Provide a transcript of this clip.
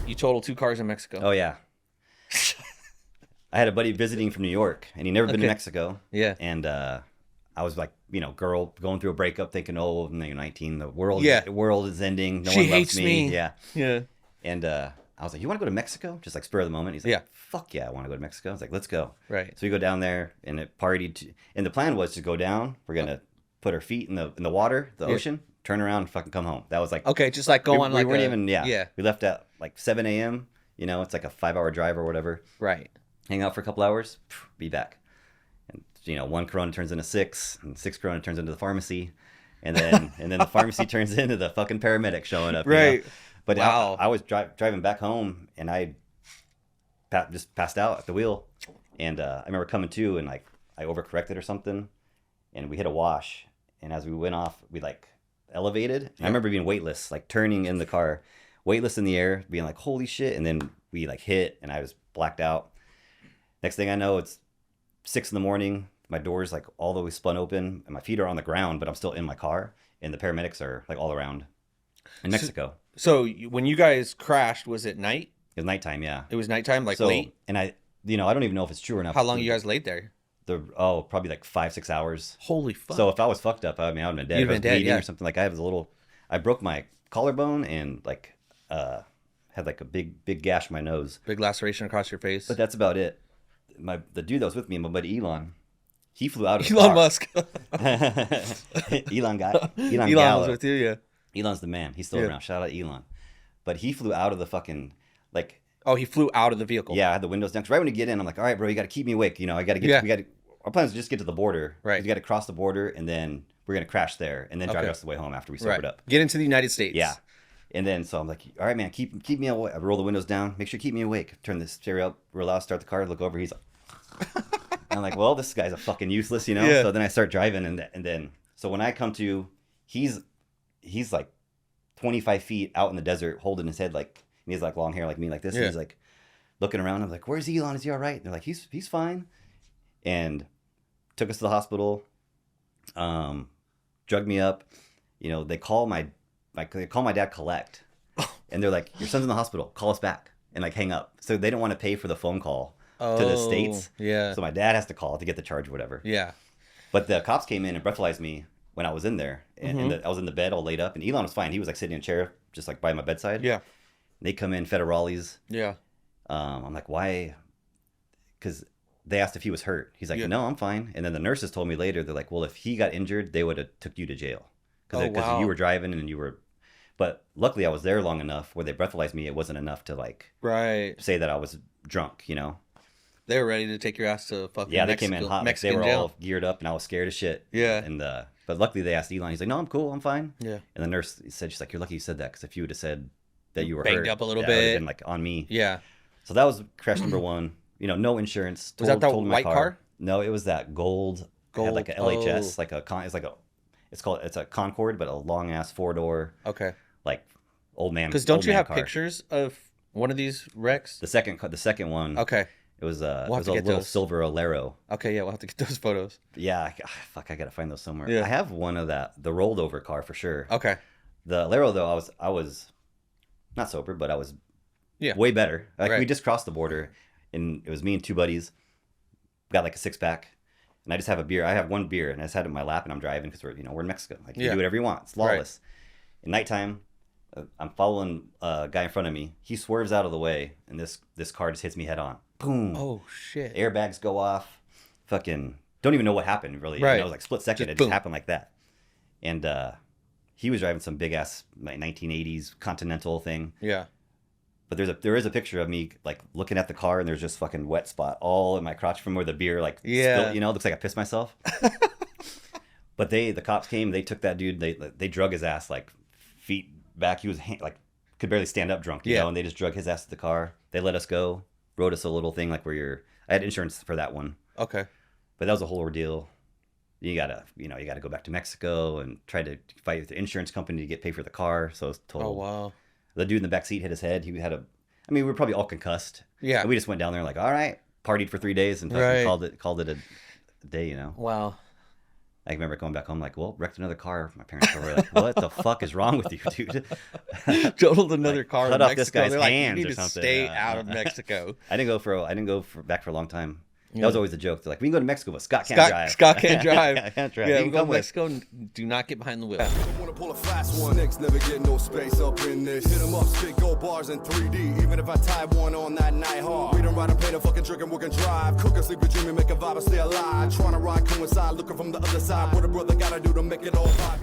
You totaled 2 cars in Mexico. Oh yeah. I had a buddy visiting from New York, and he'd never been to Okay. Mexico. Yeah. And I was like, girl going through a breakup, thinking, oh, I'm 19, the world is ending. No She one loves hates me. Yeah. Yeah. And I was like, you want to go to Mexico? Just like spur of the moment. He's like, Yeah. fuck yeah, I want to go to Mexico. I was like, let's go. Right. So we go down there and it partied. And the plan was to go down. We're going to put our feet in the water, the ocean, turn around and fucking come home. That was like, Okay, just like go on we like weren't a, even, Yeah. We left at like 7 a.m. It's like a 5-hour drive or whatever. Right. Hang out for a couple hours, be back. And, one Corona turns into 6, and 6 Corona turns into the pharmacy. And then the pharmacy turns into the fucking paramedic showing up. Right. But Wow. I was driving back home, and I just passed out at the wheel. And I remember coming to, and like I overcorrected or something, and we hit a wash. And as we went off, we like elevated. And I remember being weightless, like turning in the car, weightless in the air, being like, holy shit. And then we like hit, and I was blacked out. Next thing I know, it's 6 a.m. My door's like all the way spun open, and my feet are on the ground, but I'm still in my car, and the paramedics are like all around in Mexico. So when you guys crashed, was it night? It was nighttime, yeah. It was nighttime, like So, late? and I don't even know if it's true or not. How long you guys laid there? Probably like 5-6 hours. Holy fuck. So if I was fucked up, I would have been dead. You'd If I been was dead, bleeding yeah. or something, like I broke my collarbone and like had like a big gash in my nose. Big laceration across your face. But that's about it. The dude that was with me, my buddy Elon, he flew out of the Elon car. Musk. Elon Elon Gallo. was with you, yeah. Elon's the man. He's still Yeah. around. Shout out Elon. But he flew out of the fucking like. Oh, he flew out of the vehicle. Yeah, I had the windows down. 'Cause right when you get in, I'm like, all right, bro, you got to keep me awake. I got to get. Yeah. We got to. Our plan is to just get to the border. Right. You got to cross the border, and then we're gonna crash there, and then drive Okay. the rest of the way home after we sobered Right. up. Get into the United States. Yeah. And then so I'm like, all right, man, keep me awake. I roll the windows down. Make sure you keep me awake. Turn the stereo up real loud. Start the car. Look over. He's like, I'm like, well, this guy's a fucking useless, Yeah. So then I start driving, and then so when I come to, he's like 25 feet out in the desert, holding his head like, and he's like long hair like me, like this. Yeah. And he's like looking around. I'm like, where's Elon? Is he all right? And they're like, he's fine. And took us to the hospital. Drugged me up. They call my dad collect, and they're like, your son's in the hospital. Call us back, and like hang up. So they don't want to pay for the phone call to the States. Yeah. So my dad has to call to get the charge or whatever. Yeah. But the cops came in and breathalyzed me when I was in there. And, Mm-hmm. I was in the bed all laid up. And Elon was fine. He was like sitting in a chair just like by my bedside. Yeah. They come in, federales. Yeah. I'm like, why? Because they asked if he was hurt. He's like, Yeah. no, I'm fine. And then the nurses told me later, they're like, well, if he got injured, they would have took you to jail. Because wow. you were driving and you were... But luckily I was there long enough where they breathalyzed me. It wasn't enough to like Right. say that I was drunk, They were ready to take your ass to fucking Yeah, they Mexico, came in hot. Like, Mexican they were jail. all geared up, and I was scared as shit. Yeah. And but luckily they asked Elon. He's like, "No, I'm cool. I'm fine." Yeah. And the nurse said, "She's like, you're lucky you said that, because if you would have said that you were Banged hurt, up a little that would've bit. been like on me." Yeah. So that was crash number one. No insurance. Was that the totaled my white car? No, it was that gold. It had like a Gold, LHS, oh. it's a Concorde, but a long ass 4-door, Okay. like old man. Because don't old you man have car. pictures of one of these wrecks? The second one. Okay. It was We'll it have was to a get little those. silver Alero. Okay, yeah, we'll have to get those photos. Yeah, fuck, I gotta find those somewhere. Yeah. I have one of the rolled over car for sure. Okay. The Alero though, I was not sober, but I was way better. Like Right. we just crossed the border, and it was me and two buddies. Got like a 6-pack, and I just have a beer. I have one beer, and I just had it in my lap, and I'm driving because we're in Mexico. Like you Yeah. do whatever you want. It's lawless. At nighttime, I'm following a guy in front of me. He swerves out of the way, and this car just hits me head on. Boom. Oh shit. Airbags go off. Fucking don't even know what happened really. Right. It was like split second. Just It just boom. happened like that. And he was driving some big ass like 1980s Continental thing. Yeah. But there is a picture of me like looking at the car, and there's just fucking wet spot all in my crotch from where the beer like Yeah. spilled, looks like I pissed myself. But the cops came, they took that dude, they drug his ass like feet back. He was like could barely stand up drunk, Yeah. and they just drug his ass to the car. They let us go, wrote us a little thing like I had insurance for that one. Okay. But that was a whole ordeal. You gotta go back to Mexico and try to fight with the insurance company to get paid for the car. So it's total. Oh wow. The dude in the back seat hit his head. We were probably all concussed. Yeah. And we just went down there like, all right, partied for 3 days and fucking Right. called it a day, Wow. I remember going back home like, well, wrecked another car. My parents were like, what the fuck is wrong with you, dude? Totaled another car cut in off Mexico. this guy's They're like, hands you or need to something. stay out of Mexico. I didn't go back for a long time. That was always the joke. They're like, we can go to Mexico, but Scott can't drive. Scott can't drive. I can't drive. Yeah, You we can go come to with. Mexico and do not get behind the wheel. Wanna pull a fast one. Snakes never get no space up in this. Hit 'em up, spit gold bars in 3D. Even if I tie one on that night hard. We don't ride and play the fucking trick and we can drive. Cook and sleep and dream and make a vibe and stay alive. Trying to ride, coincide, looking from the other side. What a brother gotta do to make it all vibe.